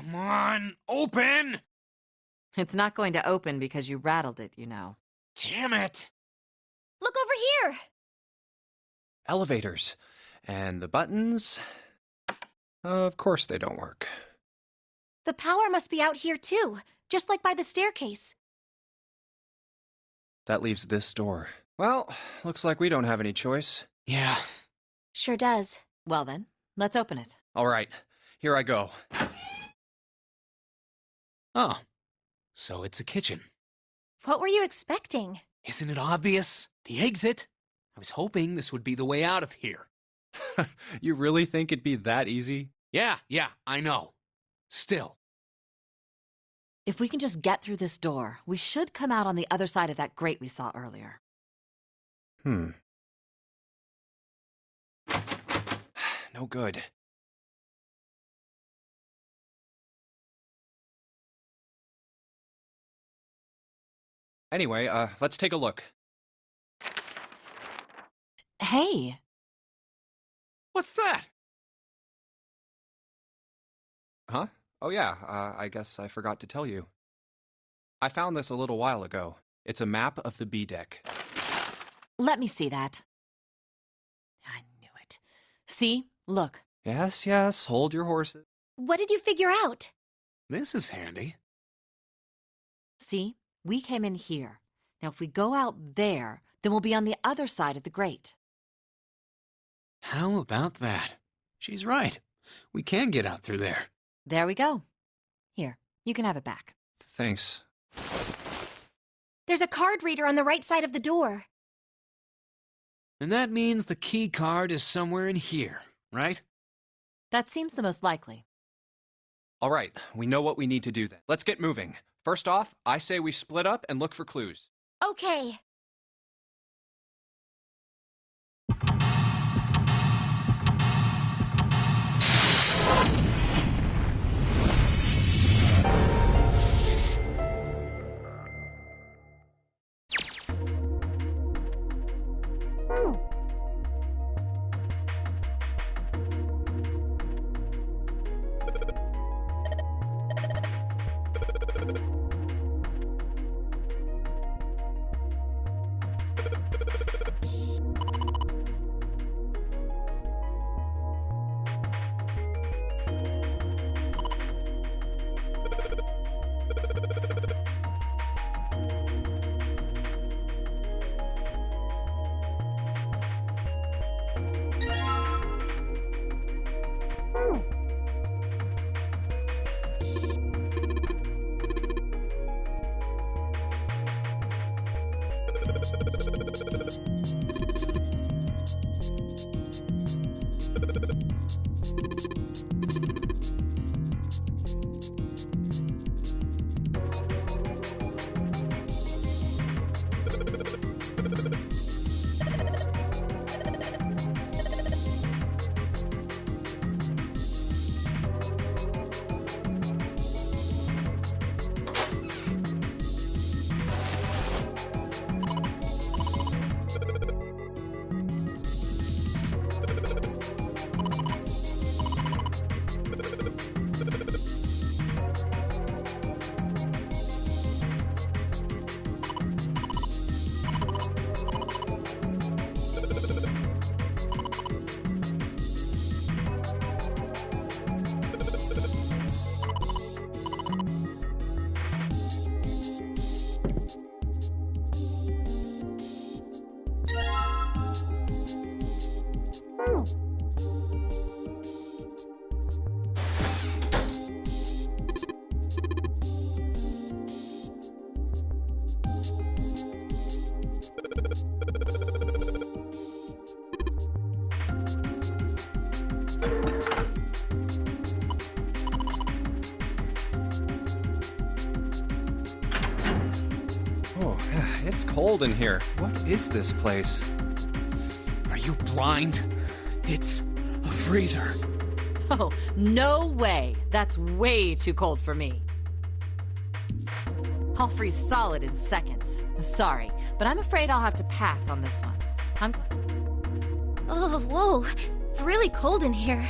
Come on, open! It's not going to open because you rattled it, you know. Damn it! Look over here! Elevators. And the buttons... Of course they don't work. The power must be out here too, just like by the staircase. That leaves this door. Well, looks like we don't have any choice. Yeah. Sure does. Well then, let's open it. All right, here I go. Oh. So it's a kitchen. What were you expecting? Isn't it obvious? The exit? I was hoping this would be the way out of here. You really think it'd be that easy? Yeah, I know. Still. If we can just get through this door, we should come out on the other side of that grate we saw earlier. No good. Anyway, let's take a look. Hey! What's that? Huh? Oh yeah, I guess I forgot to tell you. I found this a little while ago. It's a map of the B-deck. Let me see that. I knew it. See? Look. Yes, hold your horses. What did you figure out? This is handy. See? We came in here. Now if we go out there, then we'll be on the other side of the grate. How about that? She's right. We can get out through there. There we go. Here, you can have it back. Thanks. There's a card reader on the right side of the door. And that means the key card is somewhere in here, right? That seems the most likely. All right, we know what we need to do then. Let's get moving. First off, I say we split up and look for clues. Okay. Oh, it's cold in here. What is this place? Are you blind? It's a freezer. Oh, no way. That's way too cold for me. I'll freeze solid in seconds. Sorry, but I'm afraid I'll have to pass on this one. Oh, whoa. It's really cold in here.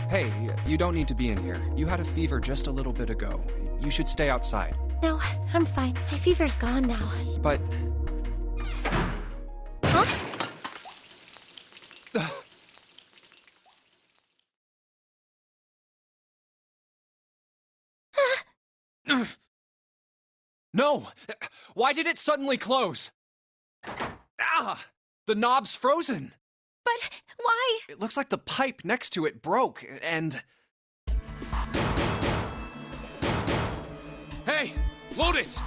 Hey, you don't need to be in here. You had a fever just a little bit ago. You should stay outside. No, I'm fine. My fever's gone now. But... Huh? No! Why did it suddenly close? Ah! The knob's frozen! But why? It looks like the pipe next to it broke, and... Hey, Lotus!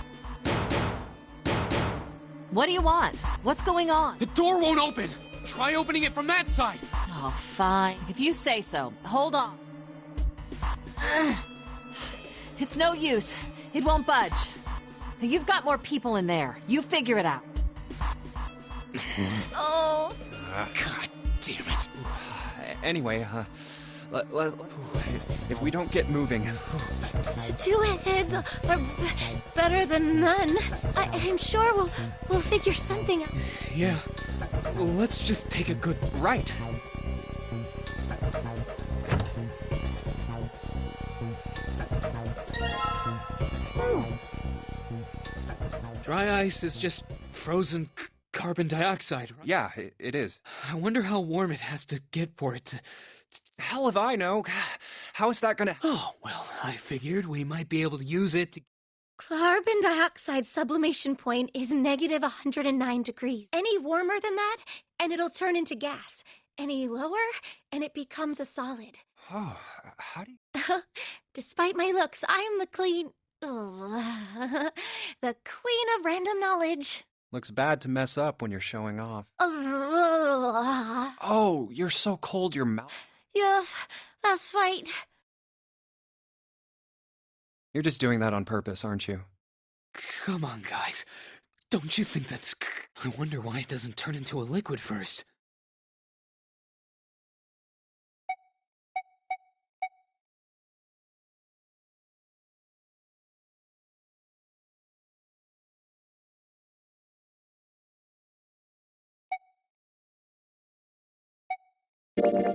What do you want? What's going on? The door won't open! Try opening it from that side! Oh, fine. If you say so. Hold on. It's no use. It won't budge. You've got more people in there. You figure it out. Oh. God damn it. Anyway, if we don't get moving... Two heads are better than none. I'm sure we'll figure something out. Yeah. Well, let's just take a good... Right. Dry ice is just frozen carbon dioxide, right? Yeah, it is. I wonder how warm it has to get for it to... Hell if I know. How is that gonna... Oh, well, I figured we might be able to use it to... Carbon dioxide sublimation point is negative 109 degrees. Any warmer than that, and it'll turn into gas. Any lower, and it becomes a solid. Oh, how do you... Despite my looks, I am the clean... Oh, the queen of random knowledge. Looks bad to mess up when you're showing off. Oh, Oh, you're so cold your mouth... yes, let's fight. You're just doing that on purpose, aren't you? Come on, guys. Don't you think that's... I wonder why it doesn't turn into a liquid first.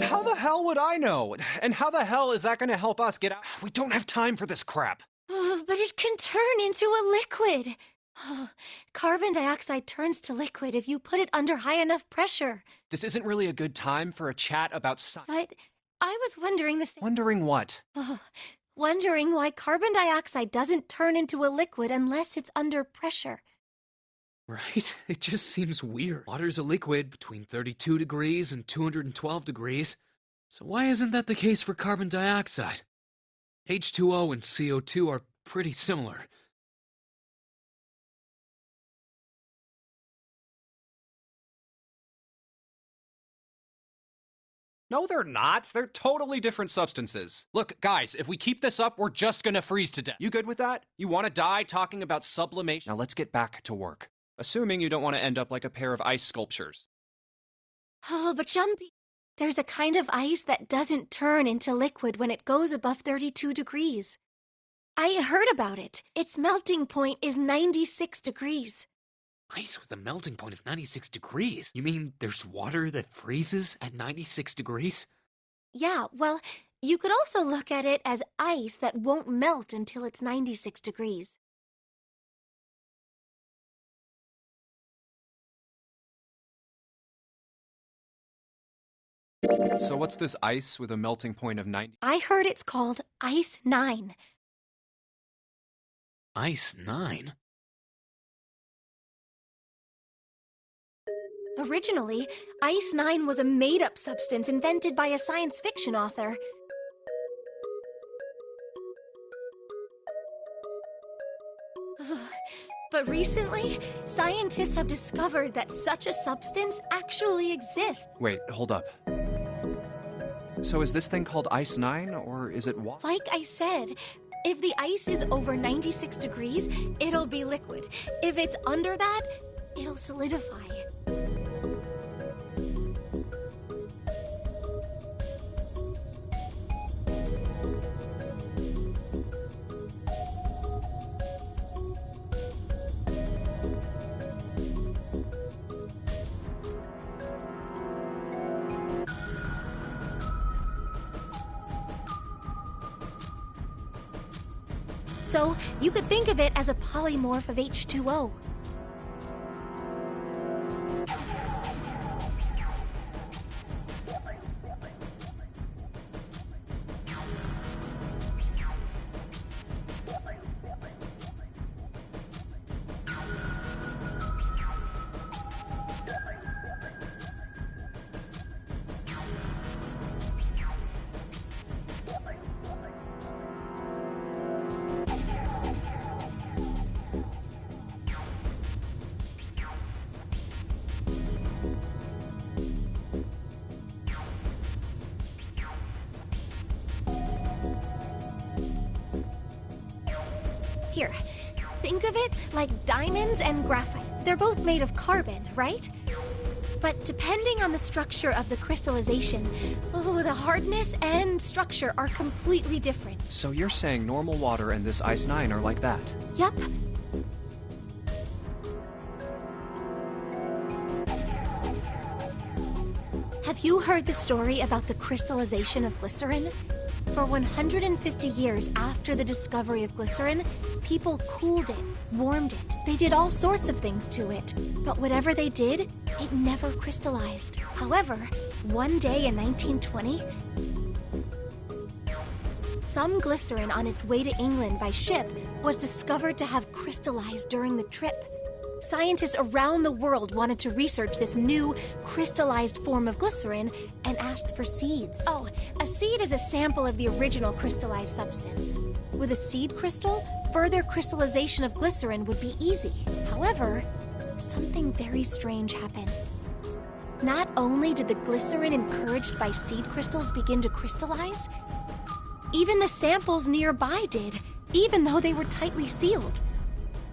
How the hell would I know? And how the hell is that gonna help us get out? We don't have time for this crap. But it can turn into a liquid. Carbon dioxide turns to liquid if you put it under high enough pressure. This isn't really a good time for a chat about science. But I was wondering the same. Wondering what? Wondering why carbon dioxide doesn't turn into a liquid unless it's under pressure. Right? It just seems weird. Water's a liquid between 32 degrees and 212 degrees. So why isn't that the case for carbon dioxide? H2O and CO2 are pretty similar. No, they're not. They're totally different substances. Look, guys, if we keep this up, we're just gonna freeze to death. You good with that? You want to die talking about sublimation? Now let's get back to work. Assuming you don't want to end up like a pair of ice sculptures. Oh, but Jumpy, there's a kind of ice that doesn't turn into liquid when it goes above 32 degrees. I heard about it. Its melting point is 96 degrees. Ice with a melting point of 96 degrees? You mean there's water that freezes at 96 degrees? Yeah, well, you could also look at it as ice that won't melt until it's 96 degrees. So what's this ice with a melting point of 90? I heard it's called Ice 9. Ice 9? Originally, Ice 9 was a made-up substance invented by a science fiction author. But recently, scientists have discovered that such a substance actually exists. Wait, hold up. So is this thing called Ice 9, or is it water? Like I said, if the ice is over 96 degrees, it'll be liquid. If it's under that, it'll solidify. So you could think of it as a polymorph of H2O. Here, think of it like diamonds and graphite. They're both made of carbon, right? But depending on the structure of the crystallization, the hardness and structure are completely different. So you're saying normal water and this Ice 9 are like that? Yup. Have you heard the story about the crystallization of glycerin? For 150 years after the discovery of glycerin, people cooled it, warmed it. They did all sorts of things to it. But whatever they did, it never crystallized. However, one day in 1920, some glycerin on its way to England by ship was discovered to have crystallized during the trip. Scientists around the world wanted to research this new crystallized form of glycerin and asked for seeds. Oh, a seed is a sample of the original crystallized substance. With a seed crystal, further crystallization of glycerin would be easy. However, something very strange happened. Not only did the glycerin encouraged by seed crystals begin to crystallize, even the samples nearby did, even though they were tightly sealed.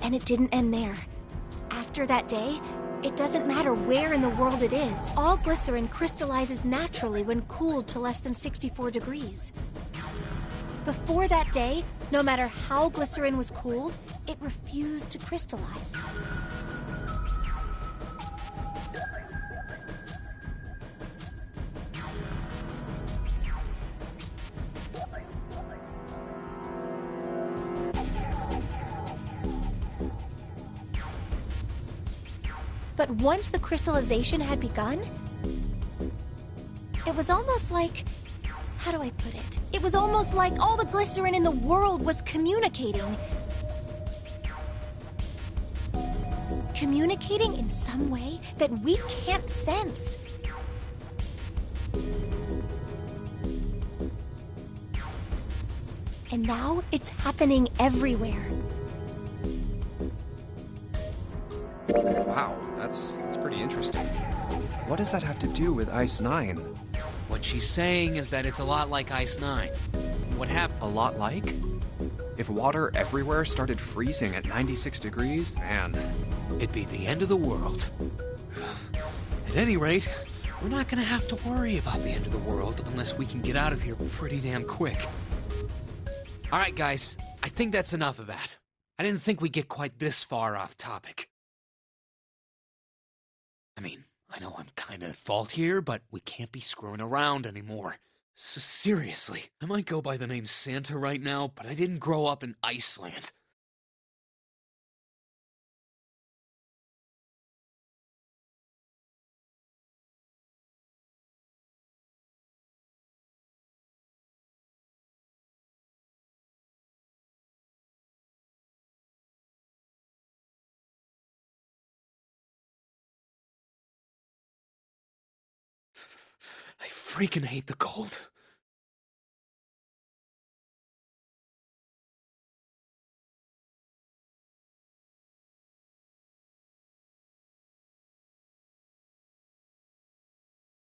And it didn't end there. After that day, it doesn't matter where in the world it is. All glycerin crystallizes naturally when cooled to less than 64 degrees. Before that day, no matter how glycerin was cooled, it refused to crystallize. But once the crystallization had begun, it was almost like... how do I put it? It was almost like all the glycerin in the world was communicating. Communicating in some way that we can't sense. And now it's happening everywhere. Wow, that's pretty interesting. What does that have to do with Ice 9? What she's saying is that it's a lot like Ice 9. What happened? A lot like? If water everywhere started freezing at 96 degrees, man. It'd be the end of the world. At any rate, we're not gonna have to worry about the end of the world unless we can get out of here pretty damn quick. Alright guys, I think that's enough of that. I didn't think we'd get quite this far off topic. I mean, I know I'm kinda at fault here, but we can't be screwing around anymore. So seriously, I might go by the name Santa right now, but I didn't grow up in Iceland. I freaking hate the cold.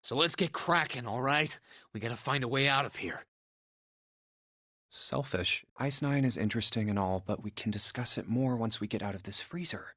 So let's get cracking, alright? We gotta find a way out of here. Selfish. Ice 9 is interesting and all, but we can discuss it more once we get out of this freezer.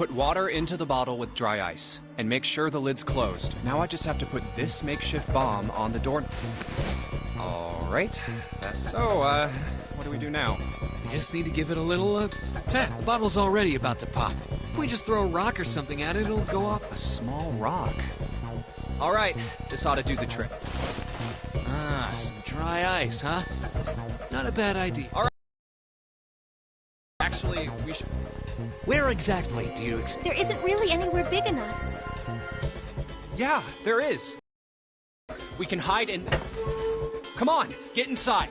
Put water into the bottle with dry ice, and make sure the lid's closed. Now I just have to put this makeshift bomb on the door. Alright. So, what do we do now? We just need to give it a little, tap. The bottle's already about to pop. If we just throw a rock or something at it, it'll go off. A small rock. Alright, this ought to do the trick. Ah, some dry ice, huh? Not a bad idea. Alright. Actually, we should... Where exactly do you There isn't really anywhere big enough. Yeah, there is. We can hide in... Come on, get inside.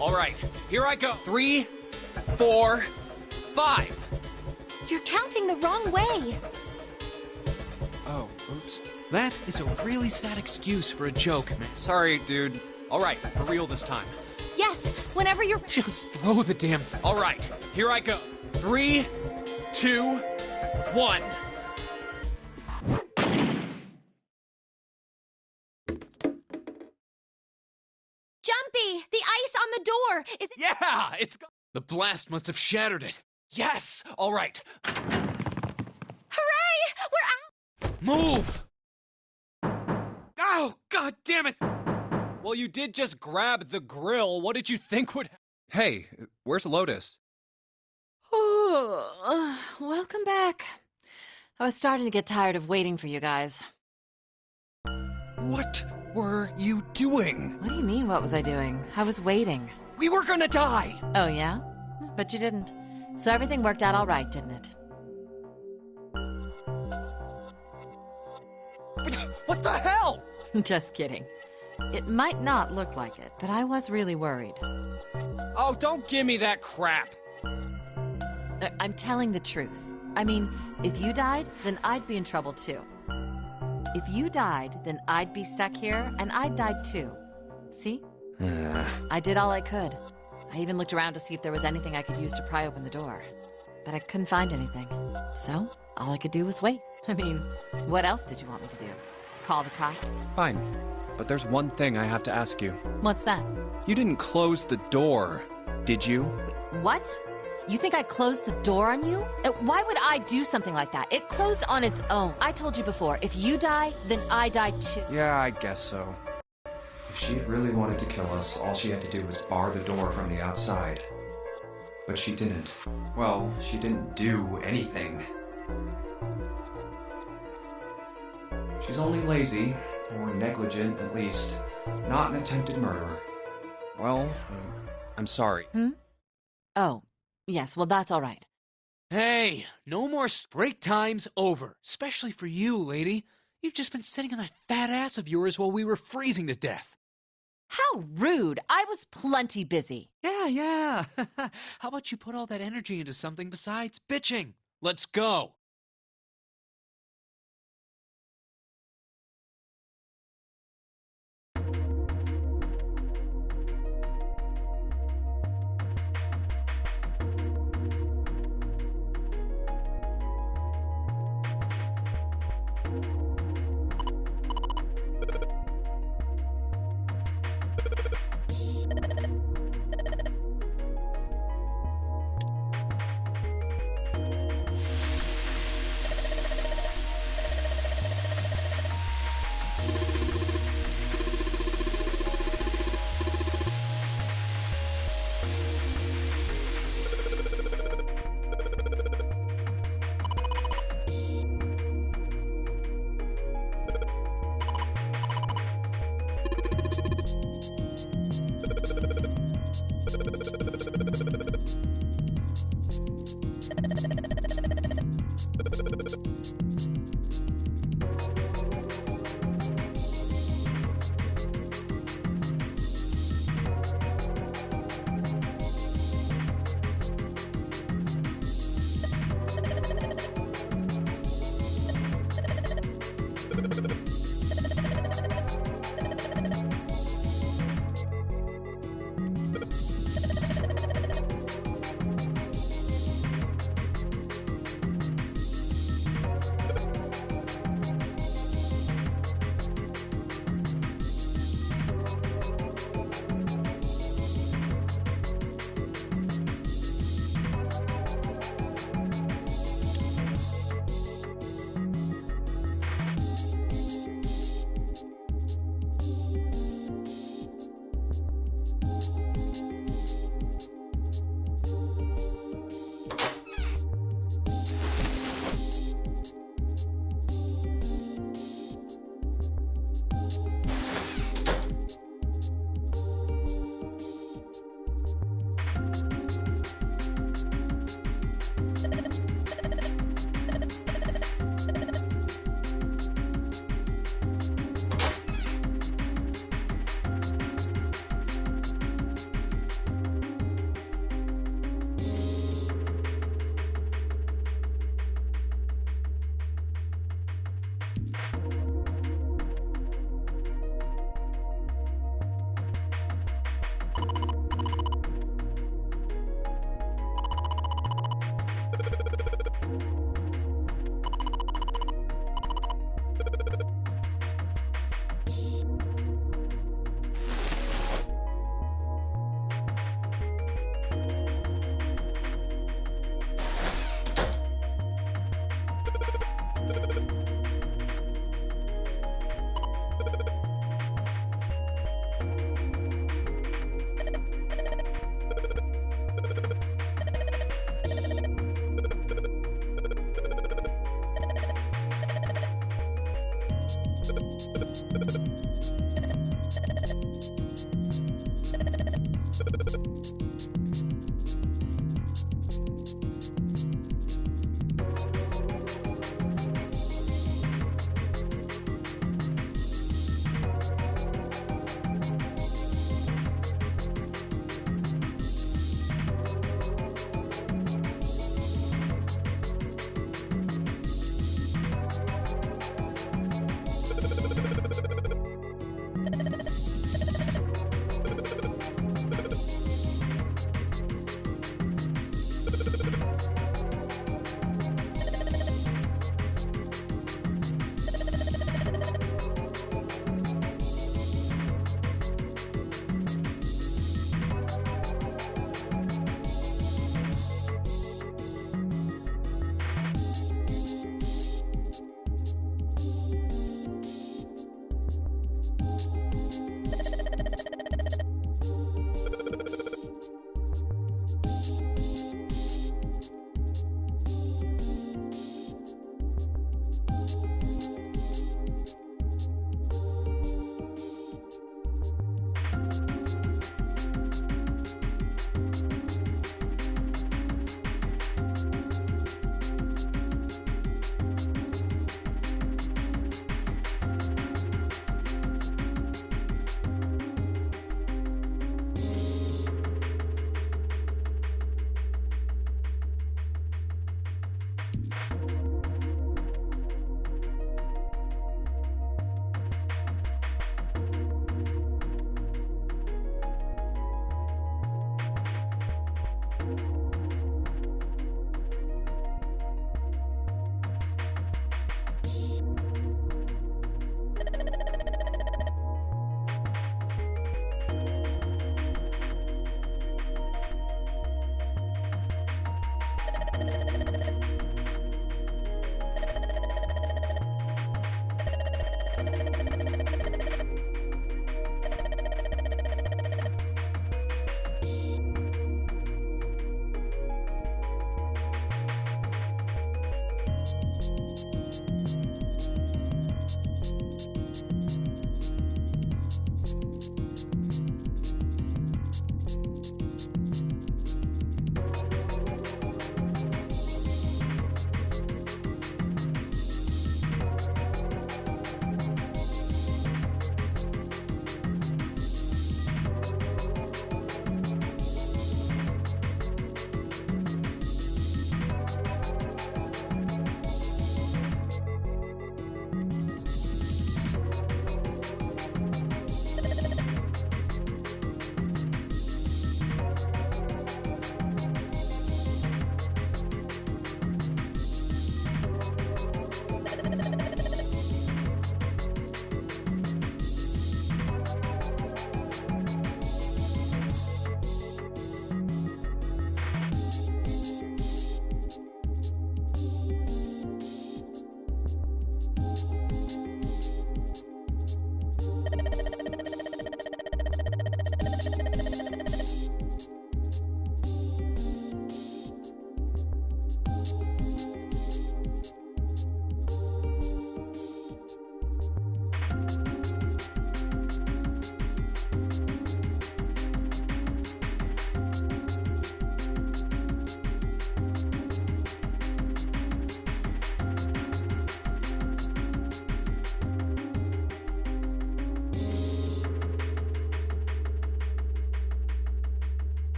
Alright, here I go. 3, 4, 5. You're counting the wrong way. Oh, oops. That is a really sad excuse for a joke, man. Sorry, dude. Alright, for real this time. Yes, whenever you're... Just throw the damn thing. Alright, here I go. 3, 2, 1. Jumpy! The ice on the door! Is it... Yeah, it's... The blast must have shattered it. Yes! Alright. Hooray! We're out! Move! Oh, god damn it! Well, you did just grab the grill. What did you think would... Hey, where's Lotus? Welcome back. I was starting to get tired of waiting for you guys. What were you doing? What do you mean, what was I doing? I was waiting. We were gonna die! Oh, yeah? But you didn't. So everything worked out all right, didn't it? What the hell? Just kidding. It might not look like it, but I was really worried. Oh, don't give me that crap. I'm telling the truth. I mean, if you died, then I'd be in trouble too. If you died, then I'd be stuck here, and I'd die too. See? I did all I could. I even looked around to see if there was anything I could use to pry open the door. But I couldn't find anything. So, all I could do was wait. I mean, what else did you want me to do? Call the cops? Fine. But there's one thing I have to ask you. What's that? You didn't close the door, did you? What? You think I closed the door on you? Why would I do something like that? It closed on its own. I told you before, if you die, then I die too. Yeah, I guess so. If she really wanted to kill us, all she had to do was bar the door from the outside. But she didn't. Well, she didn't do anything. She's only lazy, or negligent at least, not an attempted murderer. Well, I'm sorry. Oh, yes, well that's all right. Hey, no more break time's over. Especially for you, lady. You've just been sitting on that fat ass of yours while we were freezing to death. How rude! I was plenty busy. Yeah. How about you put all that energy into something besides bitching? Let's go.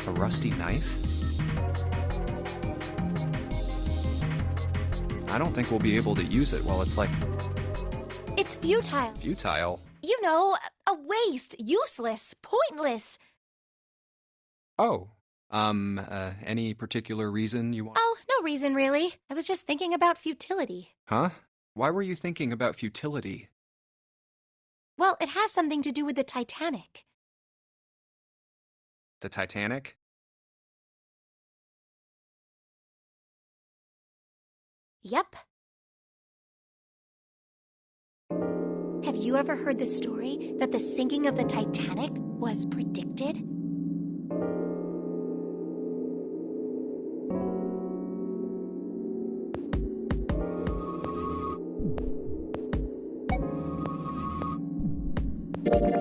A rusty knife? I don't think we'll be able to use it while it's like It's futile. futile. You know, a waste, useless, pointless. Oh, any particular reason you want? Oh, no reason really. I was just thinking about futility. Huh? Why were you thinking about futility? Well, it has something to do with the Titanic. The Titanic? Yep. Have you ever heard the story that the sinking of the Titanic was predicted?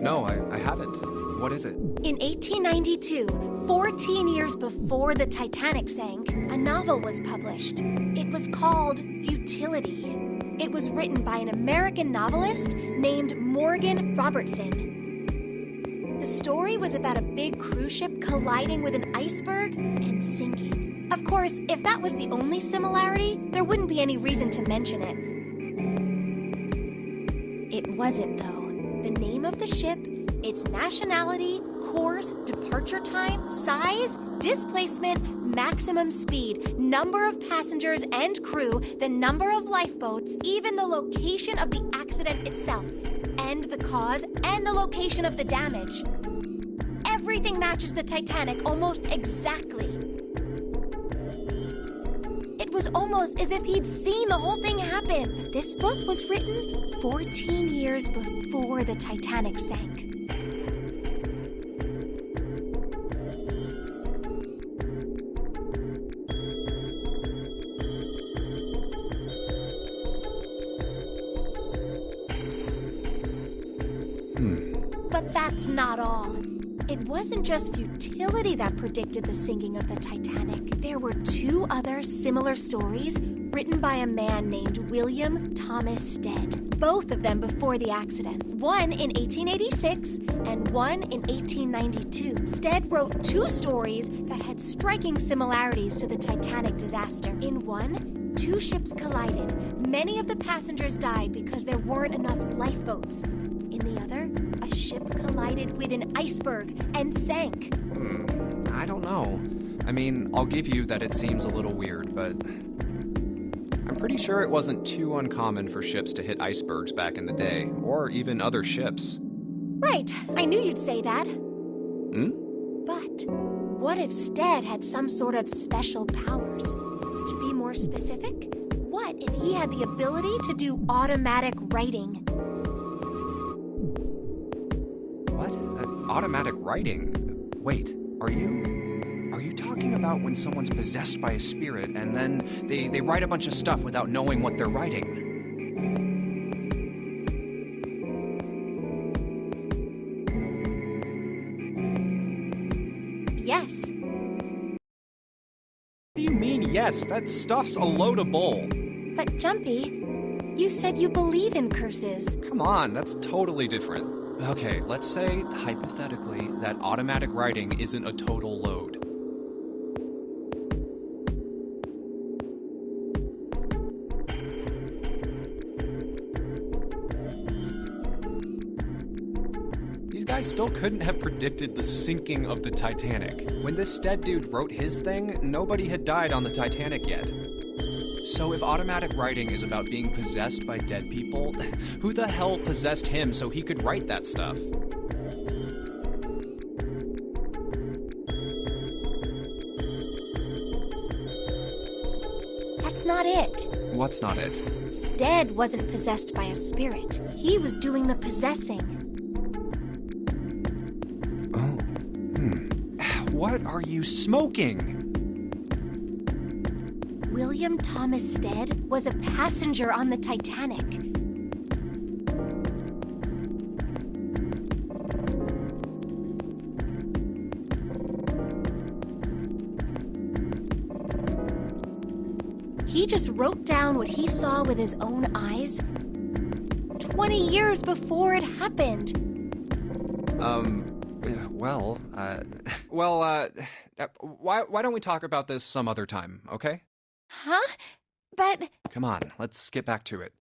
No, I haven't. What is it? In 1892, 14 years before the Titanic sank, a novel was published. It was called Futility. It was written by an American novelist named Morgan Robertson. The story was about a big cruise ship colliding with an iceberg and sinking. Of course, if that was the only similarity, there wouldn't be any reason to mention it. It wasn't, though. The name of the ship, its nationality, course, departure time, size, displacement, maximum speed, number of passengers and crew, the number of lifeboats, even the location of the accident itself, and the cause and the location of the damage. Everything matches the Titanic almost exactly. It was almost as if he'd seen the whole thing happen. But this book was written 14 years before the Titanic sank. But that's not all. It wasn't just futility that predicted the sinking of the Titanic. There were two other similar stories written by a man named William Thomas Stead, both of them before the accident. One in 1886 and one in 1892. Stead wrote two stories that had striking similarities to the Titanic disaster. In one, two ships collided. Many of the passengers died because there weren't enough lifeboats. In the other, a ship collided with an iceberg and sank. I don't know. I mean, I'll give you that it seems a little weird, but I'm pretty sure it wasn't too uncommon for ships to hit icebergs back in the day, or even other ships. Right, I knew you'd say that. But what if Stead had some sort of special powers? To be more specific, what if he had the ability to do automatic writing? What? Automatic writing? Wait, are you talking about when someone's possessed by a spirit and then they write a bunch of stuff without knowing what they're writing? Yes. What do you mean, yes? That stuff's a load of bull. But Jumpy, you said you believe in curses. Come on, that's totally different. Okay, let's say, hypothetically, that automatic writing isn't a total load. These guys still couldn't have predicted the sinking of the Titanic. When this Stead dude wrote his thing, nobody had died on the Titanic yet. So if automatic writing is about being possessed by dead people, who the hell possessed him so he could write that stuff? That's not it. What's not it? Stead wasn't possessed by a spirit. He was doing the possessing. Oh. What are you smoking? William Thomas Stead was a passenger on the Titanic. He just wrote down what he saw with his own eyes 20 years before it happened. Why don't we talk about this some other time, okay? Huh? But... Come on, let's get back to it.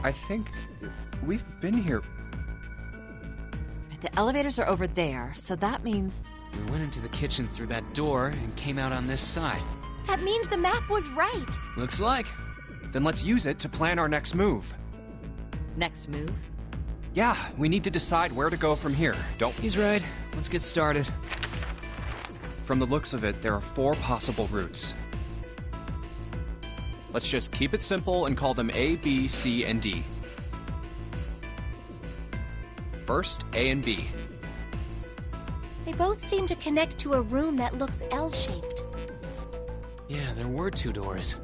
I think we've been here. The elevators are over there, so that means... We went into the kitchen through that door and came out on this side. That means the map was right. Looks like. Then let's use it to plan our next move. Next move? Yeah, we need to decide where to go from here, don't we? He's right. Let's get started. From the looks of it, there are 4 possible routes. Let's just keep it simple and call them A, B, C, and D. First, A and B. They both seem to connect to a room that looks L-shaped. Yeah, there were 2 doors.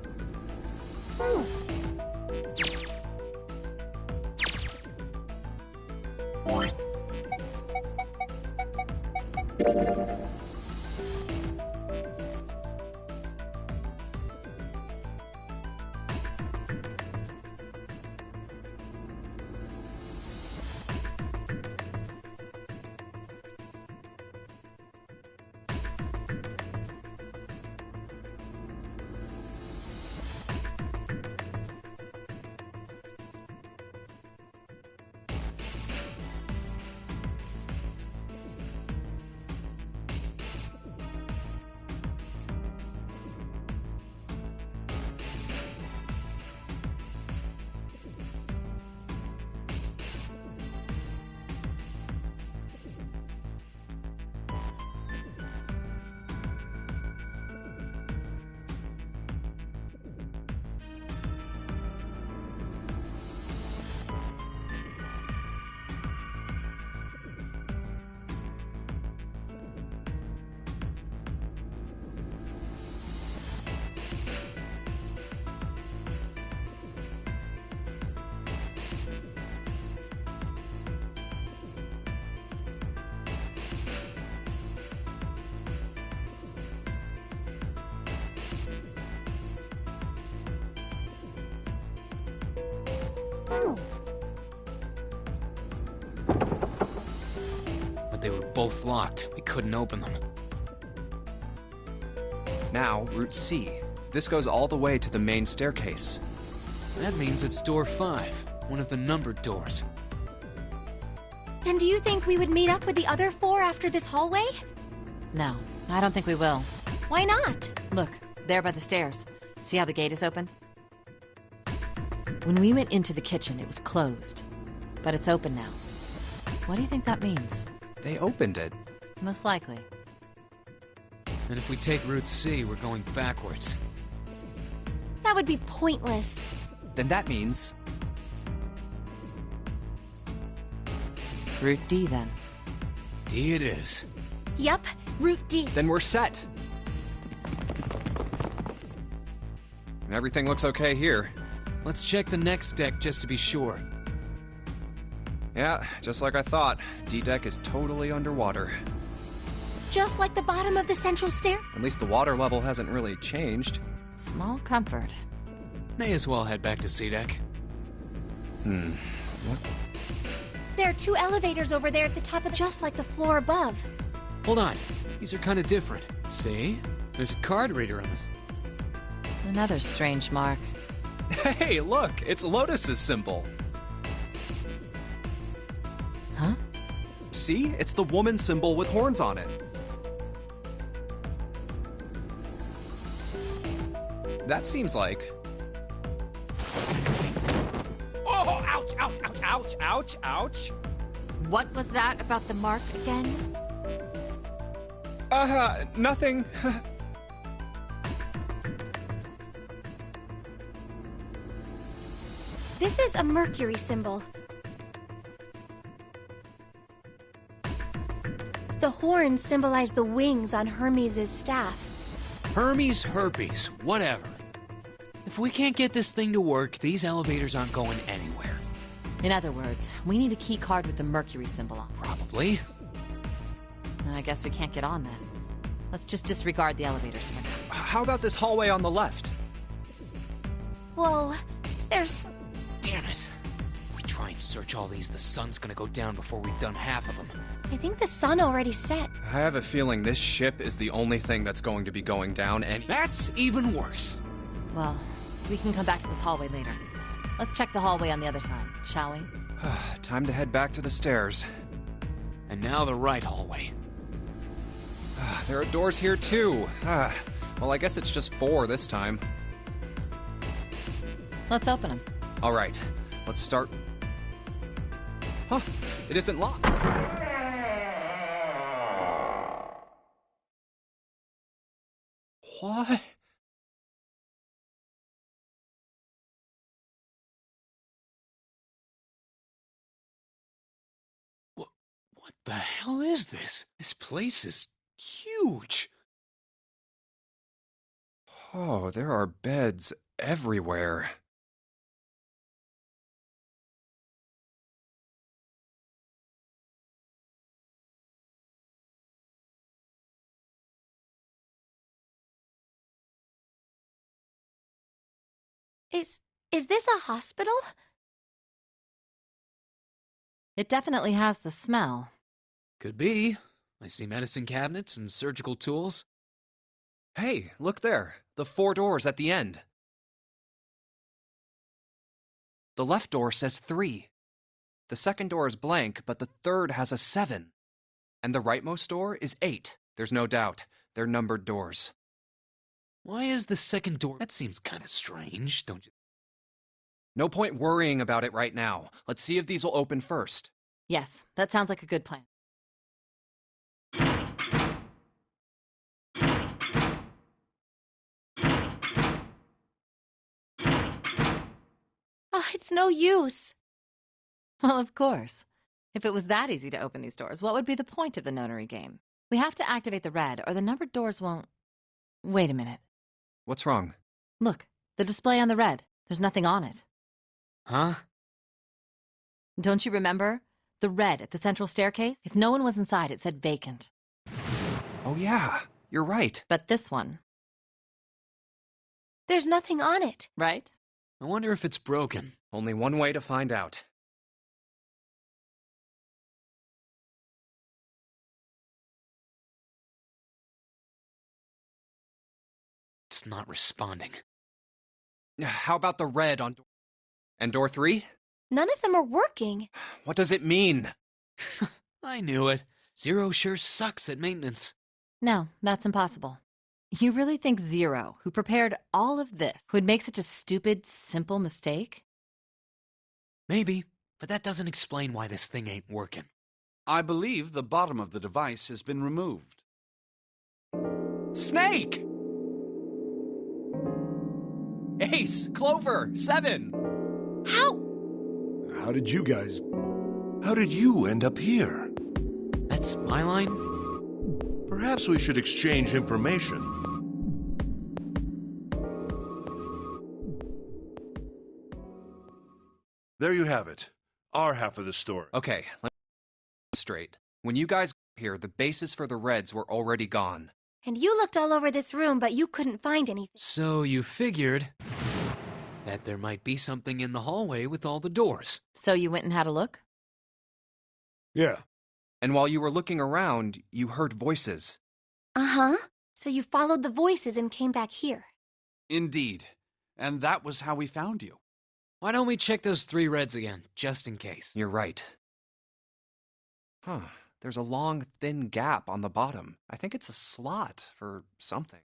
But they were both locked. We couldn't open them. Now, Route C. This goes all the way to the main staircase. That means it's door 5, one of the numbered doors. Then do you think we would meet up with the other 4 after this hallway? No, I don't think we will. Why not? Look, there by the stairs. See how the gate is open? When we went into the kitchen, it was closed. But it's open now. What do you think that means? They opened it. Most likely. And if we take Route C, we're going backwards. That would be pointless. Then that means... Route D, then. D it is. Yup, Route D. Then we're set. Everything looks okay here. Let's check the next deck just to be sure. Yeah, just like I thought. D-Deck is totally underwater. Just like the bottom of the central stair? At least the water level hasn't really changed. Small comfort. May as well head back to C-Deck. What? There are 2 elevators over there at the top of just like the floor above. Hold on. These are kind of different. See? There's a card reader on this. Another strange mark. Hey, look! It's Lotus's symbol. Huh? See? It's the woman symbol with horns on it. That seems like... Oh, ouch, ouch, ouch, ouch, ouch, ouch! What was that about the mark again? Nothing. This is a Mercury symbol. The horns symbolize the wings on Hermes' staff. Hermes, herpes, whatever. If we can't get this thing to work, these elevators aren't going anywhere. In other words, we need a key card with the Mercury symbol on. Probably. I guess we can't get on then. Let's just disregard the elevators for now. How about this hallway on the left? Whoa, there's... Damn it. If we try and search all these, the sun's gonna go down before we've done half of them. I think the sun already set. I have a feeling this ship is the only thing that's going to be going down, and... That's even worse. Well, we can come back to this hallway later. Let's check the hallway on the other side, shall we? Time to head back to the stairs. And now the right hallway. There are doors here too. Well, I guess it's just 4 this time. Let's open them. All right, let's start. Huh, it isn't locked. What? What the hell is this? This place is huge. Oh, there are beds everywhere. Is this a hospital? It definitely has the smell. Could be. I see medicine cabinets and surgical tools. Hey, look there. The 4 doors at the end. The left door says 3. The second door is blank, but the third has a 7. And the rightmost door is 8. There's no doubt. They're numbered doors. Why is the second door? That seems kind of strange, don't you? No point worrying about it right now. Let's see if these will open first. Yes, that sounds like a good plan. Oh, it's no use. Well, of course. If it was that easy to open these doors, what would be the point of the notary game? We have to activate the red, or the numbered doors won't... Wait a minute. What's wrong? Look, the display on the red. There's nothing on it. Huh? Don't you remember? The red at the central staircase? If no one was inside, it said vacant. Oh yeah, you're right. But this one, There's nothing on it. right? I wonder if it's broken. Only one way to find out. It's not responding. How about the red on door... And door 3? None of them are working. What does it mean? I knew it. Zero sure sucks at maintenance. No, that's impossible. You really think Zero, who prepared all of this, would make such a stupid, simple mistake? Maybe, but that doesn't explain why this thing ain't working. I believe the bottom of the device has been removed. Snake! Ace, Clover, 7! How? How did you end up here? That's my line? Perhaps we should exchange information. There you have it. Our half of the story. Okay, let me straight. When you guys got here, the bases for the Reds were already gone. And you looked all over this room, but you couldn't find anything. So you figured that there might be something in the hallway with all the doors. So you went and had a look? Yeah. And while you were looking around, you heard voices. Uh-huh. So you followed the voices and came back here. Indeed. And that was how we found you. Why don't we check those 3 reds again, just in case? You're right. Huh. There's a long, thin gap on the bottom. I think it's a slot for something.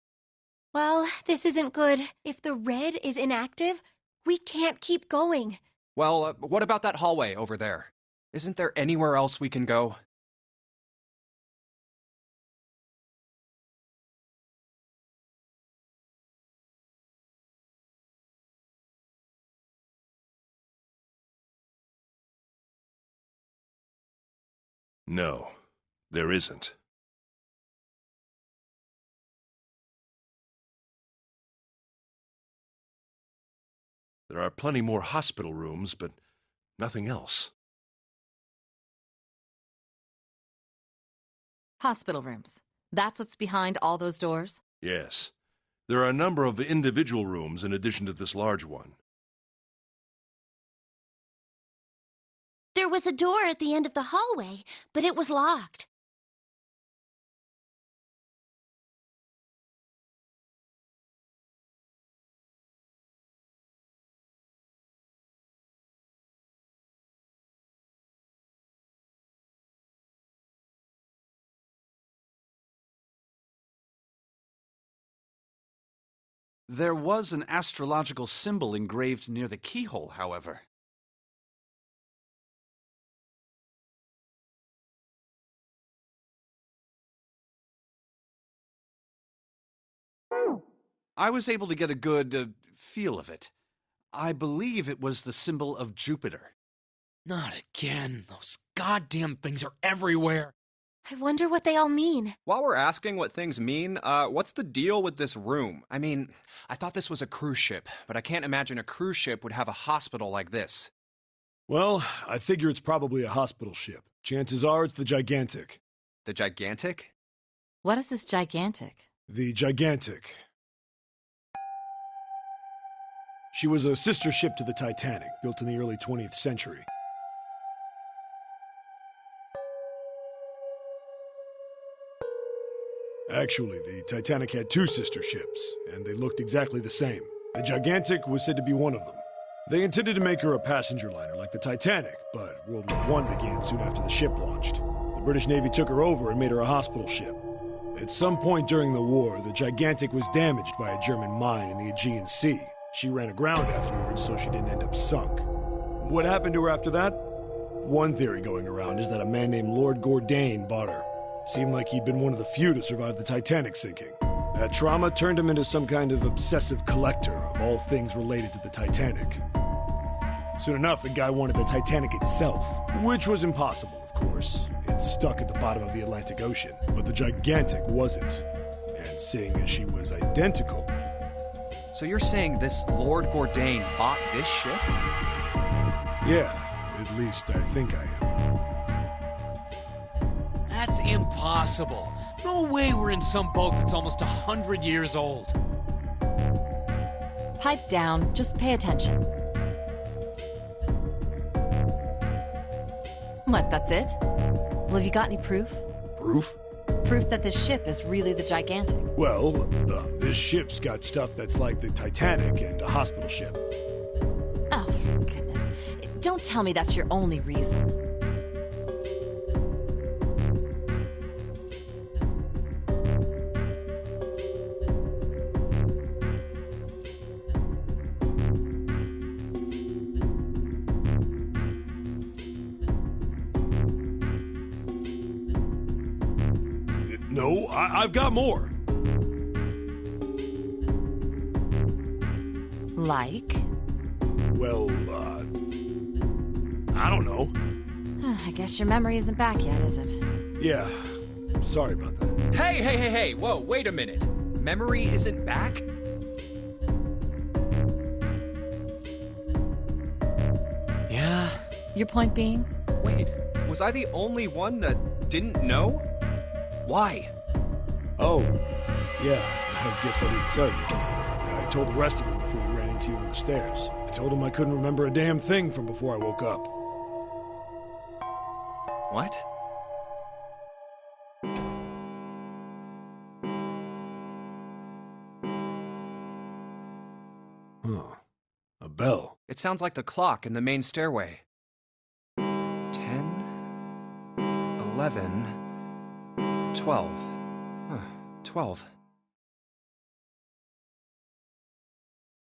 Well, this isn't good. If the red is inactive, we can't keep going. Well, what about that hallway over there? Isn't there anywhere else we can go? No, there isn't. There are plenty more hospital rooms, but nothing else. Hospital rooms. That's what's behind all those doors? Yes. There are a number of individual rooms in addition to this large one. There was a door at the end of the hallway, but it was locked. There was an astrological symbol engraved near the keyhole, however. I was able to get a good feel of it. I believe it was the symbol of Jupiter. Not again. Those goddamn things are everywhere. I wonder what they all mean. While we're asking what things mean, what's the deal with this room? I mean, I thought this was a cruise ship, but I can't imagine a cruise ship would have a hospital like this. Well, I figure it's probably a hospital ship. Chances are it's the Gigantic. The Gigantic? What is this gigantic? The Gigantic. She was a sister ship to the Titanic, built in the early 20th century. Actually, the Titanic had two sister ships, and they looked exactly the same. The Gigantic was said to be one of them. They intended to make her a passenger liner like the Titanic, but World War I began soon after the ship launched. The British Navy took her over and made her a hospital ship. At some point during the war, the Gigantic was damaged by a German mine in the Aegean Sea. She ran aground afterwards, so she didn't end up sunk. What happened to her after that? One theory going around is that a man named Lord Gordain bought her. Seemed like he'd been one of the few to survive the Titanic sinking. That trauma turned him into some kind of obsessive collector of all things related to the Titanic. Soon enough, the guy wanted the Titanic itself, which was impossible, of course. It's stuck at the bottom of the Atlantic Ocean, but the Gigantic wasn't. And seeing as she was identical... So you're saying this Lord Gordain bought this ship? Yeah, at least I think I am. That's impossible. No way we're in some boat that's almost 100 years old. Pipe down, just pay attention. What, that's it? Well, have you got any proof? Proof? Proof that this ship is really the Gigantic. Well, this ship's got stuff that's like the Titanic and a hospital ship. Oh, for goodness. Don't tell me that's your only reason. No, I've got more. Like? Well, I don't know. I guess your memory isn't back yet, is it? Yeah, sorry about that. Hey, whoa, wait a minute. Memory isn't back? Yeah. Your point being? Wait, was I the only one that didn't know? Why? Oh, yeah, I guess I didn't tell you. I told the rest of them before we ran into you on the stairs. I told them I couldn't remember a damn thing from before I woke up. What? Huh. A bell. It sounds like the clock in the main stairway. 10, 11, 12. Huh, 12.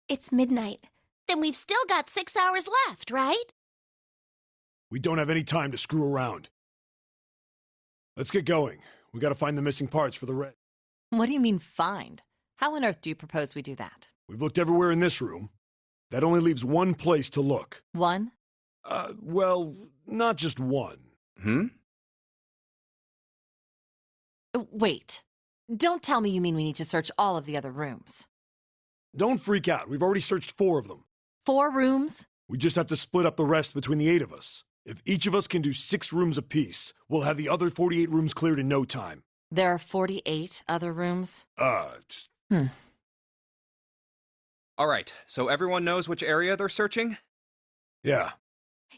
It's midnight. Then we've still got 6 hours left, right? We don't have any time to screw around. Let's get going. We gotta find the missing parts for the red. What do you mean, find? How on earth do you propose we do that? We've looked everywhere in this room. That only leaves one place to look. One? Well, not just one. Wait. Don't tell me you mean we need to search all of the other rooms. Don't freak out. We've already searched 4 of them. 4 rooms? We just have to split up the rest between the 8 of us. If each of us can do 6 rooms apiece, we'll have the other 48 rooms cleared in no time. There are 48 other rooms? All right, so everyone knows which area they're searching? Yeah.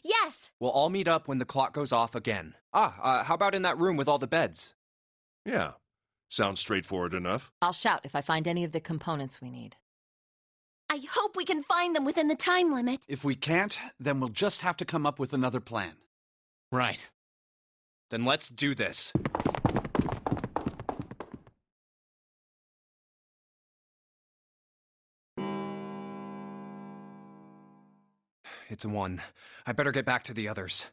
Yes! We'll all meet up when the clock goes off again. How about in that room with all the beds? Yeah. Sounds straightforward enough. I'll shout if I find any of the components we need. I hope we can find them within the time limit. If we can't, then we'll just have to come up with another plan. Right. Then let's do this. it's 1. I better get back to the others.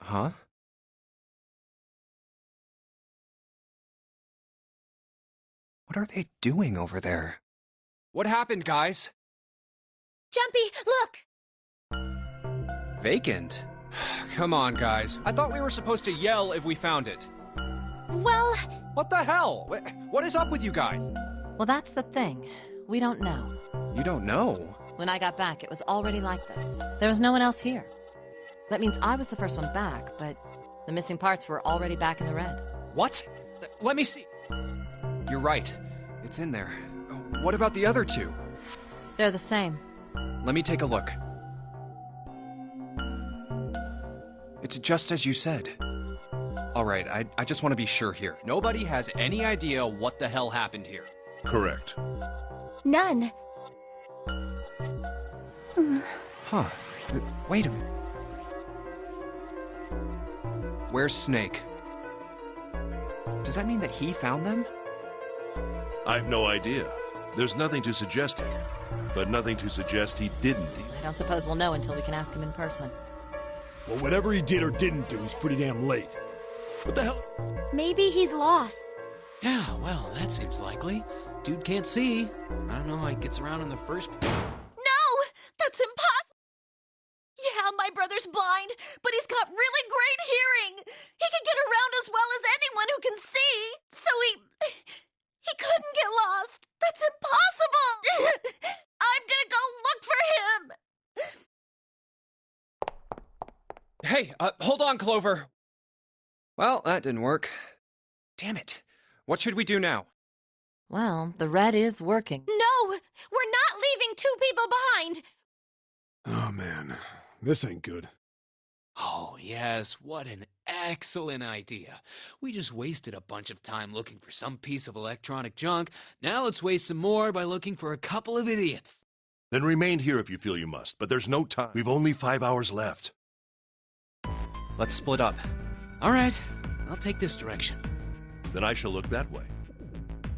Huh? What are they doing over there? What happened, guys? Jumpy, look! Vacant? Come on, guys. I thought we were supposed to yell if we found it. Well, What the hell? What is up with you guys? Well, that's the thing. We don't know. You don't know? When I got back, it was already like this. There was no one else here. That means I was the first one back, but the missing parts were already back in the red. What? Let me see. You're right. It's in there. What about the other 2? They're the same. Let me take a look. It's just as you said. Alright, I just want to be sure here. Nobody has any idea what the hell happened here. Correct. none. Huh. Wait a minute. Where's Snake? Does that mean that he found them? I've no idea. There's nothing to suggest it, but nothing to suggest he didn't either. I don't suppose we'll know until we can ask him in person. Well, whatever he did or didn't do, he's pretty damn late. What the hell? Maybe he's lost. Yeah, well, that seems likely. Dude can't see. I don't know how he gets around in the first place. No! That's impossible! Yeah, my brother's blind, but he's got really great hearing. He can get around as well as anyone who can see. So he couldn't get lost. That's impossible! I'm gonna go look for him! Hey, hold on, Clover. Well, that didn't work. Damn it. What should we do now? Well, the red is working. No! We're not leaving 2 people behind! Oh, man. This ain't good. Oh, yes, what an excellent idea. We just wasted a bunch of time looking for some piece of electronic junk. Now let's waste some more by looking for a couple of idiots. Then remain here if you feel you must, but there's no time. We've only 5 hours left. Let's split up. All right, I'll take this direction. Then I shall look that way.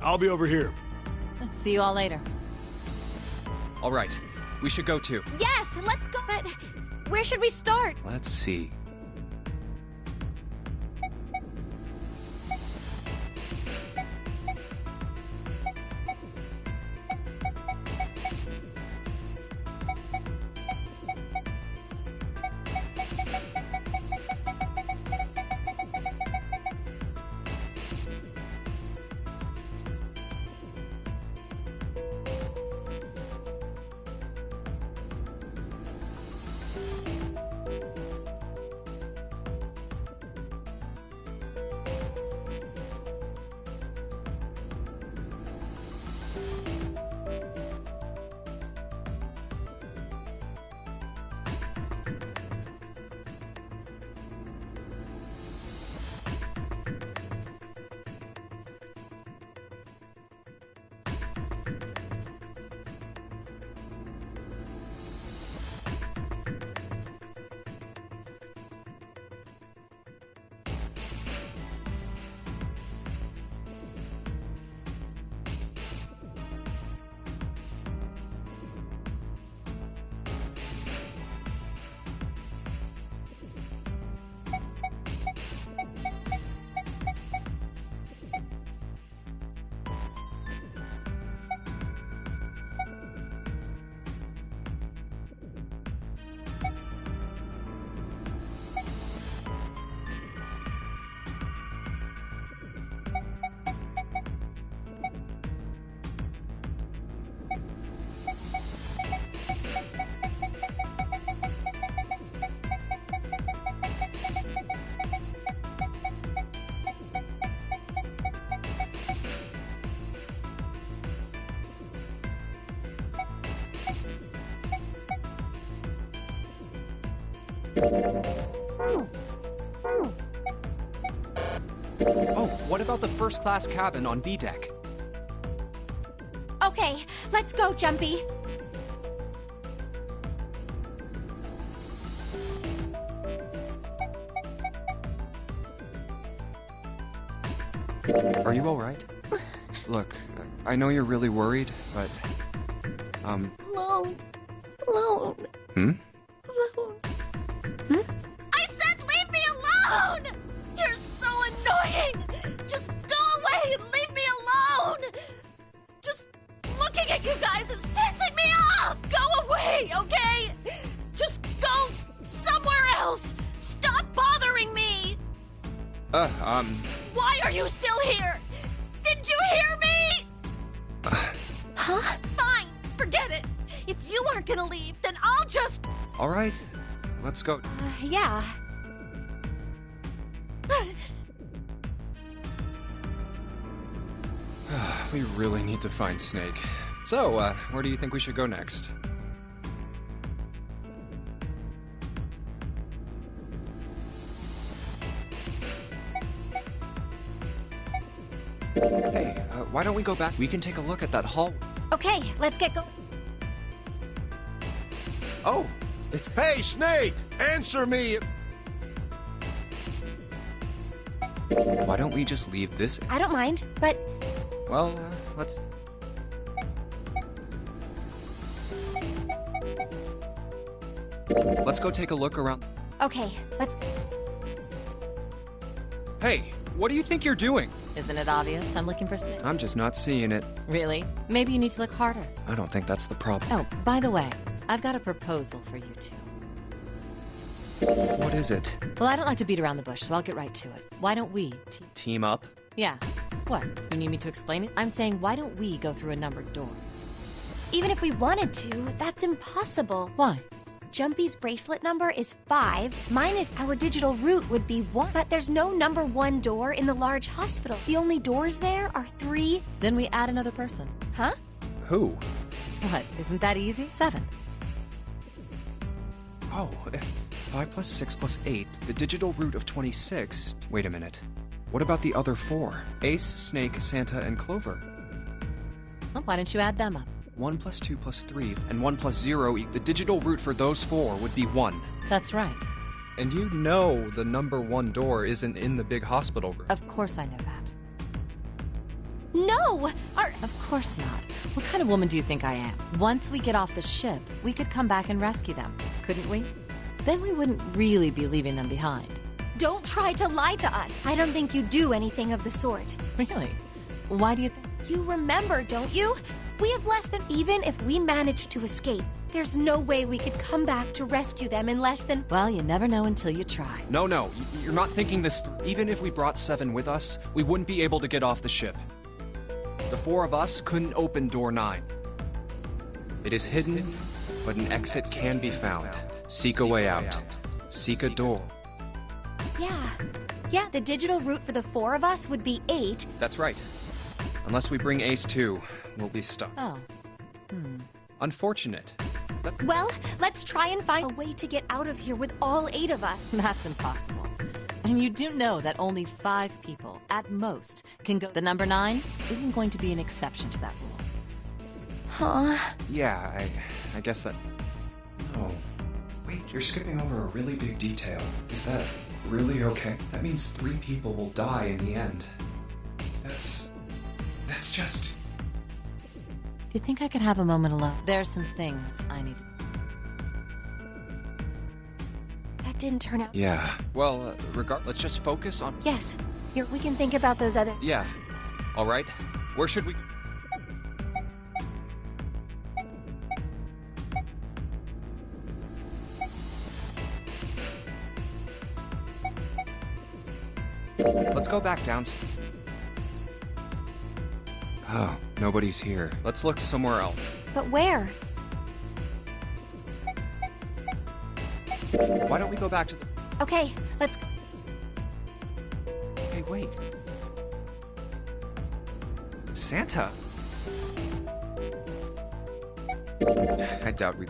I'll be over here. Let's see you all later. All right, we should go too. Yes, let's go. But where should we start? Let's see. Oh, what about the first class cabin on B deck? Okay, let's go, Jumpy. Are you alright? Look, I know you're really worried, but... Alone. Alone. Hmm? Alone. I said leave me alone! You're so annoying! Just go away and leave me alone! Just looking at you guys is pissing me off! Go away, okay? Just go somewhere else! Stop bothering me! Why are you still here? Did you hear me? Huh? Fine, forget it. If you aren't gonna leave, then I'll just... Alright, let's go. Yeah. We really need to find Snake. So, where do you think we should go next? Hey, why don't we go back? We can take a look at that hall. Okay, let's get going. Oh, it's... Hey, Snake! Answer me! Why don't we just leave this? I don't mind, but Well, let's... Let's go take a look around. okay, let's... Hey, what do you think you're doing? Isn't it obvious? I'm looking for Snake. I'm just not seeing it. Really? Maybe you need to look harder. I don't think that's the problem. Oh, by the way, I've got a proposal for you two. What is it? Well, I don't like to beat around the bush, so I'll get right to it. Why don't we Team up? Yeah. What? You need me to explain it? I'm saying, why don't we go through a numbered door? Even if we wanted to, that's impossible. Why? Jumpy's bracelet number is 5, minus our digital route would be 1. But there's no number 1 door in the large hospital. The only doors there are 3. Then we add another person. Huh? Who? What? Isn't that easy? 7. Oh, 5 plus 6 plus 8. The digital root of 26. Wait a minute. What about the other 4? Ace, Snake, Santa, and Clover. Well, why don't you add them up? 1 plus 2 plus 3, and 1 plus 0. The digital root for those 4 would be 1. That's right. And you know the number 1 door isn't in the big hospital room. Of course I know that. No! Of course not. What kind of woman do you think I am? Once we get off the ship, we could come back and rescue them, couldn't we? Then we wouldn't really be leaving them behind. Don't try to lie to us. I don't think you do anything of the sort. Really? Why do you think? You remember, don't you? We have less than... Even if we managed to escape, there's no way we could come back to rescue them in less than... Well, you never know until you try. No, you're not thinking this. Even if we brought 7 with us, we wouldn't be able to get off the ship. The 4 of us couldn't open door 9. It is hidden, but an exit can be found. Seek a way out. Seek a door. Yeah, the digital route for the 4 of us would be 8. That's right. Unless we bring Ace too, we'll be stuck. Oh. Unfortunate. Well, let's try and find a way to get out of here with all 8 of us. That's impossible. And you do know that only 5 people, at most, can go. The number 9 isn't going to be an exception to that rule. Huh? Yeah, I guess that... Oh. Wait, you're skipping over a really big detail. Is that really okay? That means 3 people will die in the end. That's just... Do you think I could have a moment alone? There are some things I need to... That didn't turn out... Yeah. Well, let's just focus on... Yes, here, we can think about those other... Yeah. All right. Where should we... Let's go back downstairs. Oh, nobody's here. Let's look somewhere else. But where? Why don't we go back to the... Okay, let's... Hey, wait. Santa? I doubt we...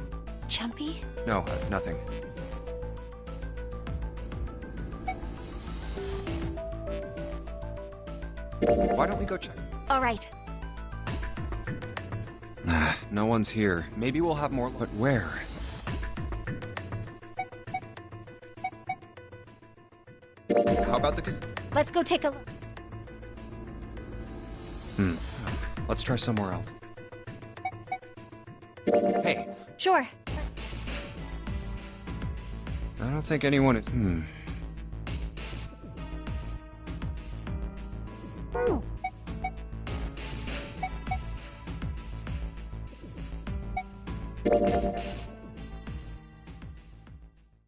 Jumpy? No, nothing. Why don't we go check? All right. No one's here. Maybe we'll have more, but where? How about the Let's go take a look. Let's try somewhere else. Hey, Sure. I don't think anyone is.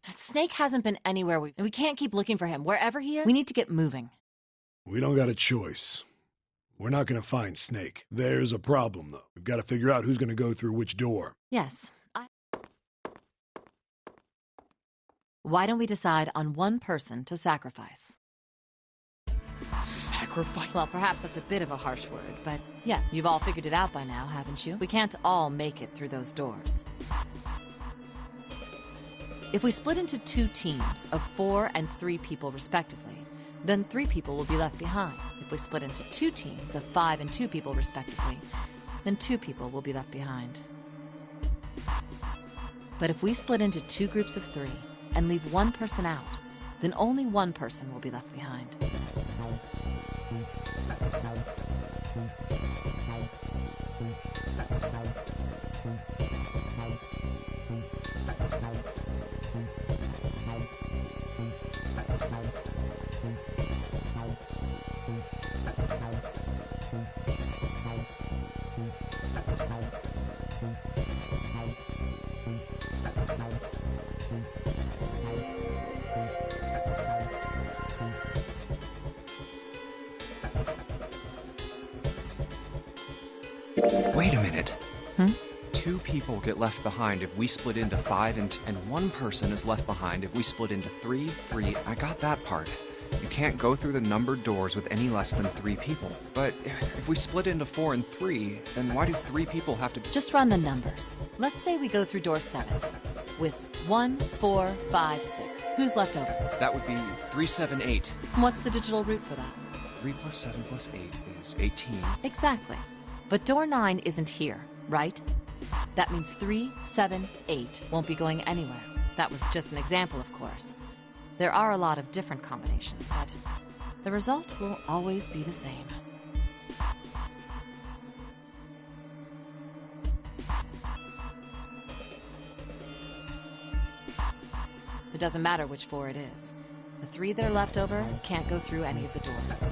Snake hasn't been anywhere. We can't keep looking for him. Wherever he is, we need to get moving. We don't got a choice. We're not gonna find Snake. There's a problem, though. We've got to figure out who's gonna go through which door. Yes. Why don't we decide on one person to sacrifice? Sacrifice? Well, perhaps that's a bit of a harsh word, but yeah, you've all figured it out by now, haven't you? We can't all make it through those doors. If we split into 2 teams of 4 and 3 people respectively, then 3 people will be left behind. If we split into 2 teams of 5 and 2 people respectively, then 2 people will be left behind. But if we split into 2 groups of 3 and leave 1 person out, then only 1 person will be left behind. Wait a minute. 2 people get left behind if we split into 5 and 1 person is left behind if we split into 3, 3. I got that part. You can't go through the numbered doors with any less than 3 people. But if we split into 4 and 3, then why do 3 people have to... Just run the numbers. Let's say we go through door 7 with 1, 4, 5, 6. Who's left over? That would be 3, 7, 8. What's the digital root for that? 3 plus 7 plus 8 is 18. Exactly. But door 9 isn't here, right? That means 3, 7, 8 won't be going anywhere. That was just an example, of course. There are a lot of different combinations, but the result will always be the same. It doesn't matter which 4 it is. The 3 that are left over can't go through any of the doors.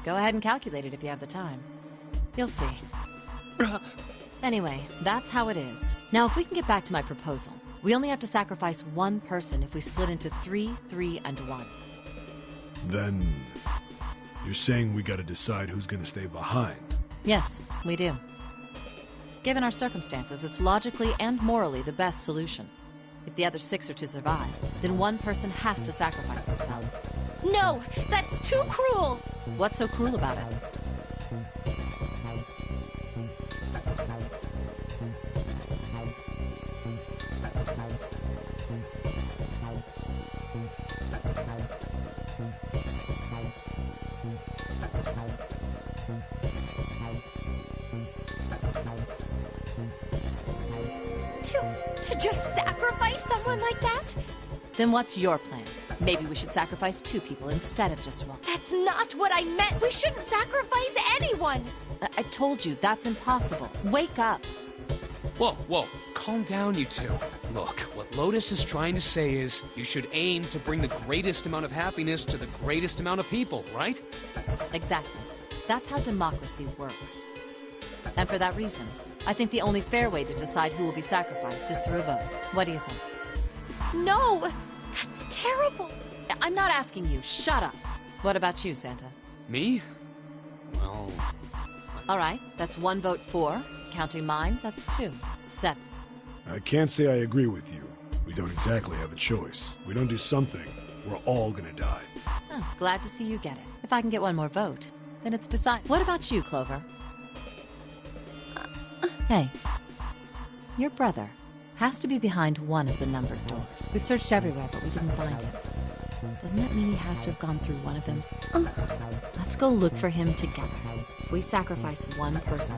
Go ahead and calculate it if you have the time. You'll see. Anyway, that's how it is. Now, if we can get back to my proposal, we only have to sacrifice one person if we split into 3, 3, and 1. Then you're saying we gotta decide who's gonna stay behind. Yes, we do. Given our circumstances, it's logically and morally the best solution. If the other 6 are to survive, then one person has to sacrifice themselves. No, that's too cruel! What's so cruel about it? To just sacrifice someone like that? Then what's your plan? Maybe we should sacrifice 2 people instead of just 1. That's not what I meant! We shouldn't sacrifice anyone! I told you, that's impossible. Wake up. Whoa, whoa, calm down, you two. Look, what Lotus is trying to say is you should aim to bring the greatest amount of happiness to the greatest amount of people, right? Exactly. That's how democracy works. And for that reason, I think the only fair way to decide who will be sacrificed is through a vote. What do you think? No! That's terrible! I'm not asking you. Shut up. What about you, Santa? Me? Well... All right, that's 1 vote for. Counting mine, that's 2. 7. I can't say I agree with you. We don't exactly have a choice. We don't do something, we're all gonna die. Oh, glad to see you get it. If I can get 1 more vote, then it's decided. What about you, Clover? Hey, your brother has to be behind one of the numbered doors. We've searched everywhere, but we didn't find him. Doesn't that mean he has to have gone through one of them? Let's go look for him together. If we sacrifice one person,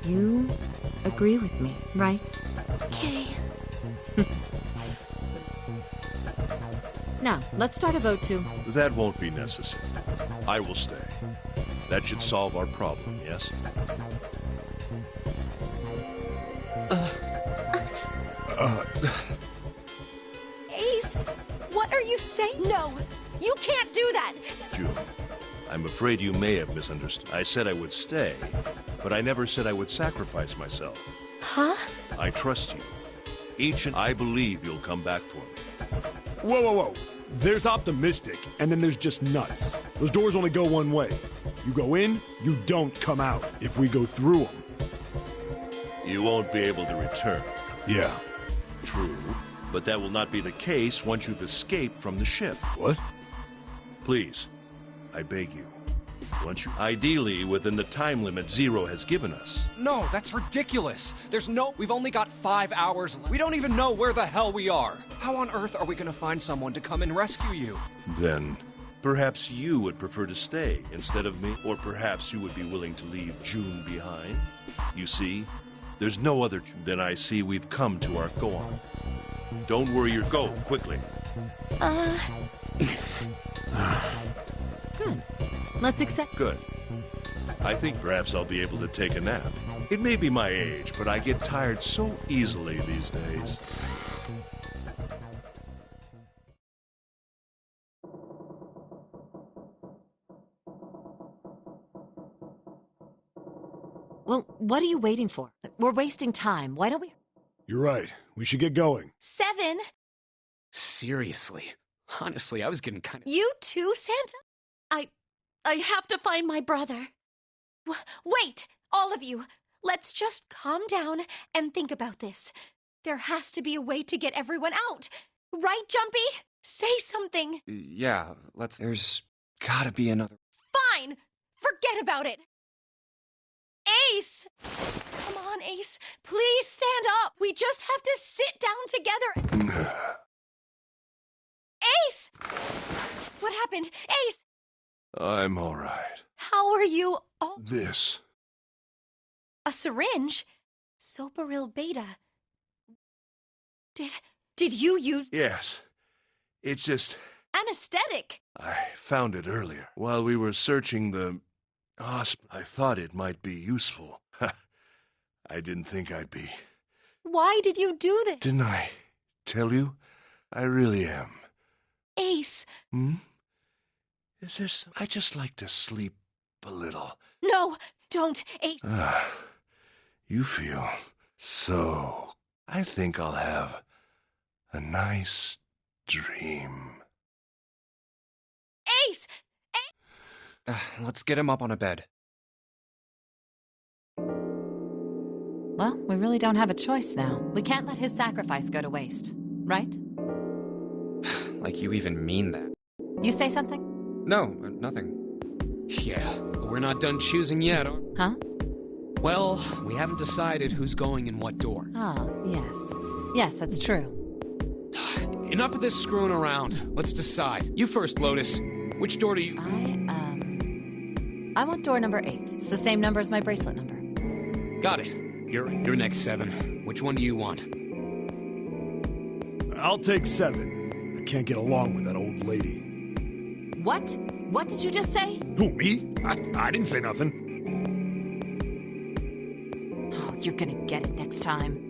you agree with me, right? Okay. Now, let's start a vote to... That won't be necessary. I will stay. That should solve our problem, yes? Ace, what are you saying? No, you can't do that! June, I'm afraid you may have misunderstood. I said I would stay, but I never said I would sacrifice myself. Huh? I trust you. I believe you'll come back for me. Whoa, whoa, whoa. There's optimistic, and then there's just nuts. Those doors only go one way. You go in, you don't come out. If we go through them... You won't be able to return. Yeah. True, but that will not be the case once you've escaped from the ship. What? Please, I beg you. Ideally within the time limit Zero has given us. No, that's ridiculous. We've only got 5 hours left. We don't even know where the hell we are. How on earth are we gonna find someone to come and rescue you? Then, perhaps you would prefer to stay instead of me, or perhaps you would be willing to leave June behind. You see, there's no other. Then I see we've come to our go on. Don't worry, go quickly. Good. Let's accept... Good. I think perhaps I'll be able to take a nap. It may be my age, but I get tired so easily these days. Well, what are you waiting for? We're wasting time. Why don't we... You're right. We should get going. 7? Seriously. Honestly, I was getting kind of... You too, Santa? I have to find my brother. Wait, all of you. Let's just calm down and think about this. There has to be a way to get everyone out. Right, Jumpy? Say something. Yeah, there's gotta be another... Fine! Forget about it! Ace! Come on, Ace. Please stand up. We just have to sit down together. Ace! What happened? Ace! I'm all right. How are you? Oh, This. a syringe? Soparil beta. Did you use Yes. It's just... anesthetic? I found it earlier. While we were searching the hospital, I thought it might be useful. I didn't think I'd be... Why did you do this? Didn't I tell you, I really am. Ace. Hmm? Is there I just like to sleep a little. No, don't, Ace. Ah, you feel so. I think I'll have a nice dream. Ace! Let's get him up on a bed. Well, we really don't have a choice now. We can't let his sacrifice go to waste, right? Like you even mean that. You say something? No, nothing. Yeah, but we're not done choosing yet, are we? Huh? Well, we haven't decided who's going in what door. Oh, yes. Yes, that's true. Enough of this screwing around. Let's decide. You first, Lotus. Which door do you... I want door number 8. It's the same number as my bracelet number. Got it. You're next, 7. Which one do you want? I'll take 7. I can't get along with that old lady. What? What did you just say? Who, me? I didn't say nothing. Oh, you're gonna get it next time.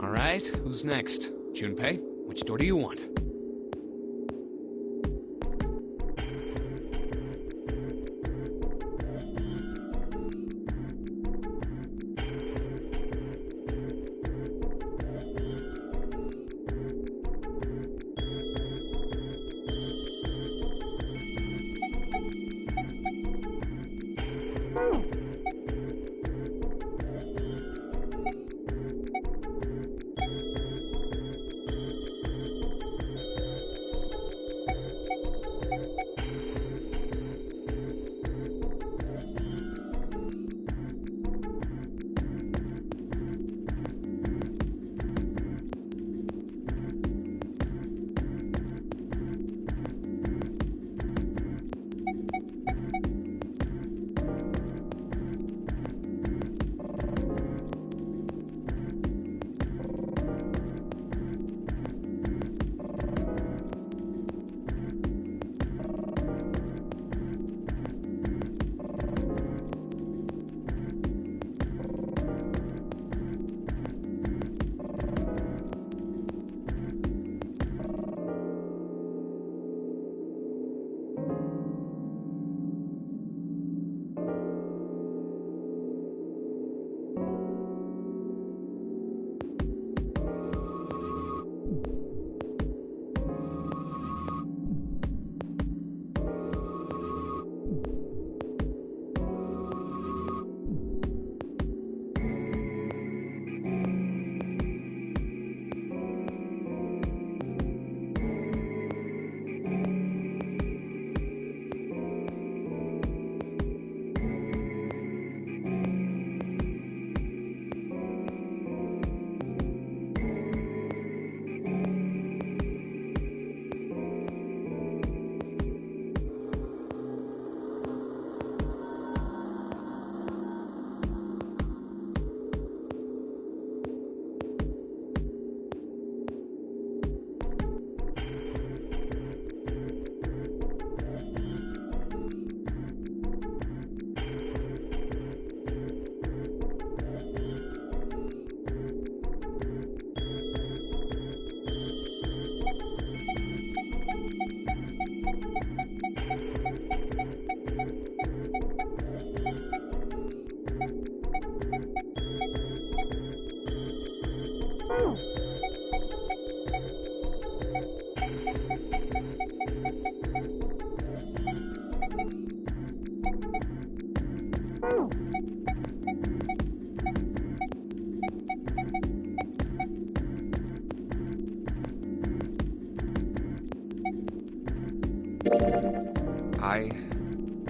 All right, who's next? Junpei, which door do you want?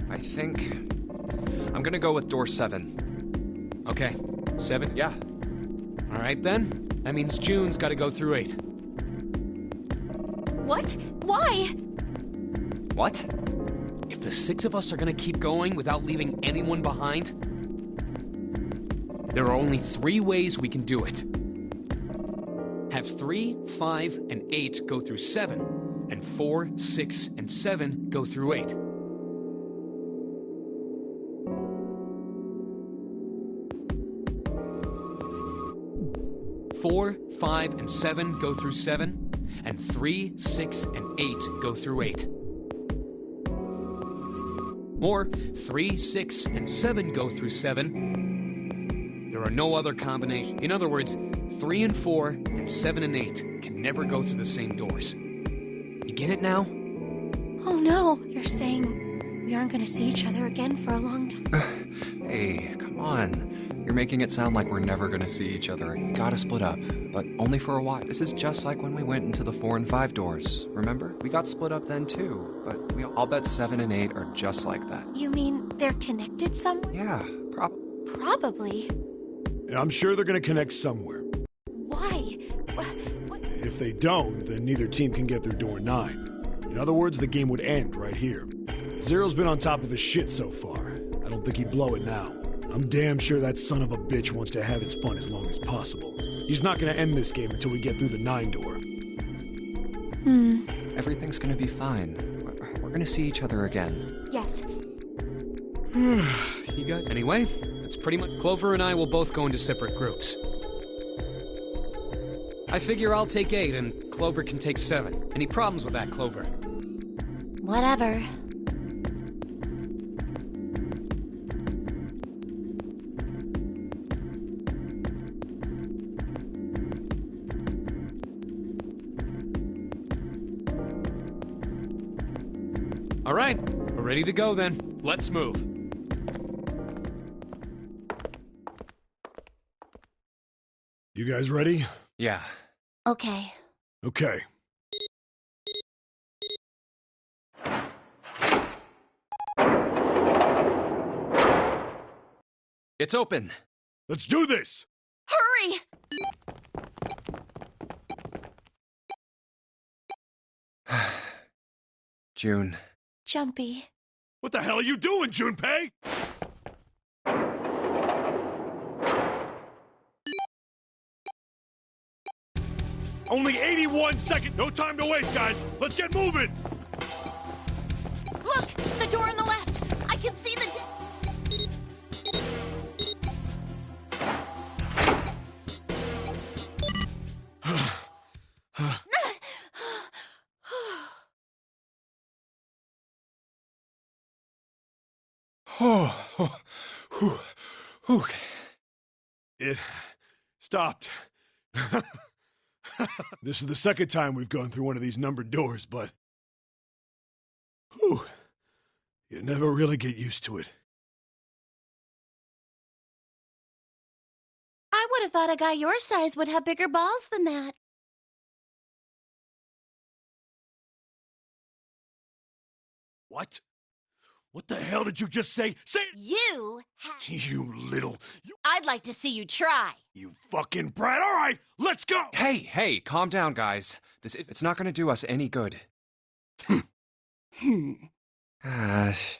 I think I'm gonna go with door 7. Okay, 7? Yeah. Alright then. That means June's gotta go through 8. What? Why? What? If the 6 of us are gonna keep going without leaving anyone behind, there are only 3 ways we can do it. Have 3, 5, and 8 go through 7, and 4, 6, and 7 go through 8. Four, 5, and 7 go through 7, and 3, 6, and 8 go through 8. Or 3, 6, and 7 go through 7. There are no other combinations. In other words, 3 and 4 and 7 and 8 can never go through the same doors. You get it now? Oh no, you're saying we aren't gonna see each other again for a long time. Hey, come on. You're making it sound like we're never gonna see each other. We gotta split up, but only for a while. This is just like when we went into the 4 and 5 doors. Remember? We got split up then too, but I'll bet 7 and 8 are just like that. You mean they're connected somewhere? Yeah, Probably. I'm sure they're gonna connect somewhere. Why? What? If they don't, then neither team can get through door 9. In other words, the game would end right here. Zero's been on top of his shit so far. I don't think he'd blow it now. I'm damn sure that son of a bitch wants to have his fun as long as possible. He's not gonna end this game until we get through the 9 door. Everything's gonna be fine. We're gonna see each other again. Yes. You guys? Anyway, that's pretty much. Clover and I will both go into separate groups. I figure I'll take 8 and Clover can take 7. Any problems with that, Clover? Whatever. All right, we're ready to go then. Let's move. You guys ready? Yeah. Okay. Okay. It's open. Let's do this! Hurry! June. Jumpy. What the hell are you doing, Junpei? Only 81 seconds. No time to waste, guys. Let's get moving. Look! The door on the left! I can see the... Okay. It stopped. This is the second time we've gone through one of these numbered doors, but... Whew. You never really get used to it. I would have thought a guy your size would have bigger balls than that. What? What the hell did you just say? Say it! You have... You little... I'd like to see you try. You fucking brat! All right, let's go! Hey, calm down, guys. It's not gonna do us any good.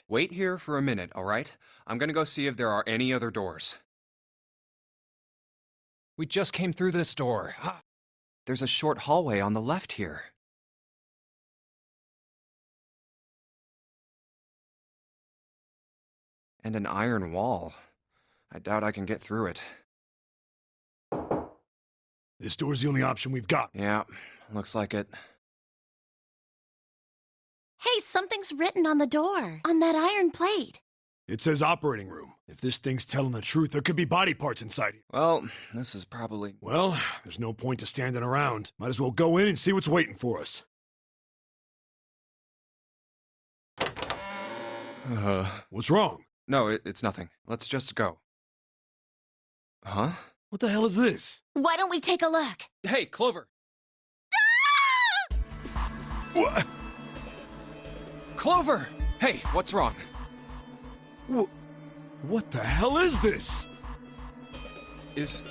Wait here for a minute, all right? I'm gonna go see if there are any other doors. We just came through this door. There's a short hallway on the left here. And an iron wall. I doubt I can get through it. This door's the only option we've got. Yeah, looks like it. Hey, something's written on the door. On that iron plate. It says operating room. If this thing's telling the truth, there could be body parts inside here. Well, this is probably... Well, there's no point to standing around. Might as well go in and see what's waiting for us. What's wrong? No, it's nothing. Let's just go. Huh? What the hell is this? Why don't we take a look? Hey, Clover! What? Clover! Hey, what's wrong? What the hell is this? Is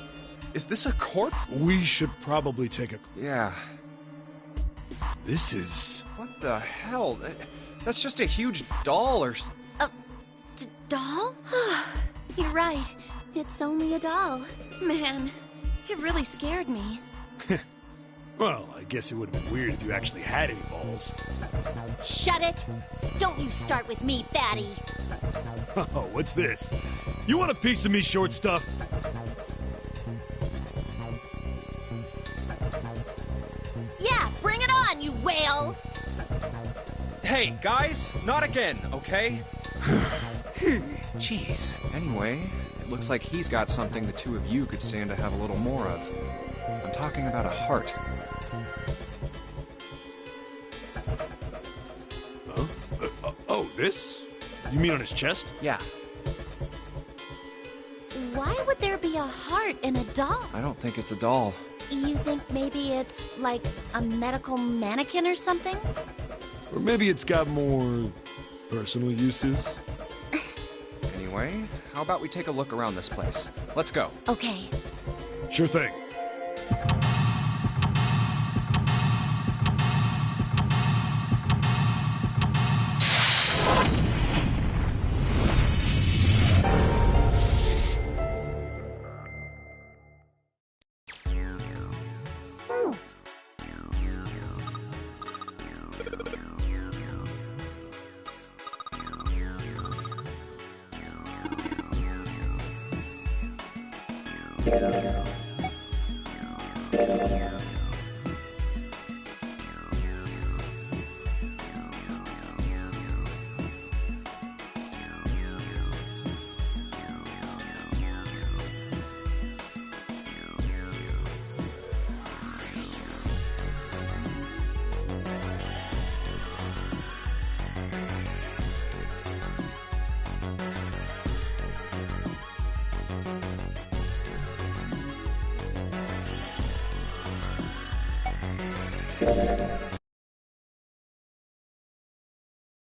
this a corpse? We should probably take a... Yeah. This is... What the hell? That's just a huge doll or... Doll? You're right. It's only a doll. Man, it really scared me. Well, I guess it would have been weird if you actually had any balls. Shut it! Don't you start with me, fatty! Oh, what's this? You want a piece of me, short stuff? Yeah, bring it on, you whale! Hey, guys, not again, okay? Jeez. Anyway, it looks like he's got something the two of you could stand to have a little more of. I'm talking about a heart. Oh, this? You mean on his chest? Yeah, Why would there be a heart in a doll? I don't think it's a doll. You think maybe it's like a medical mannequin or something? Or maybe it's got more personal uses? Anyway, how about we take a look around this place? Let's go. Okay. Sure thing.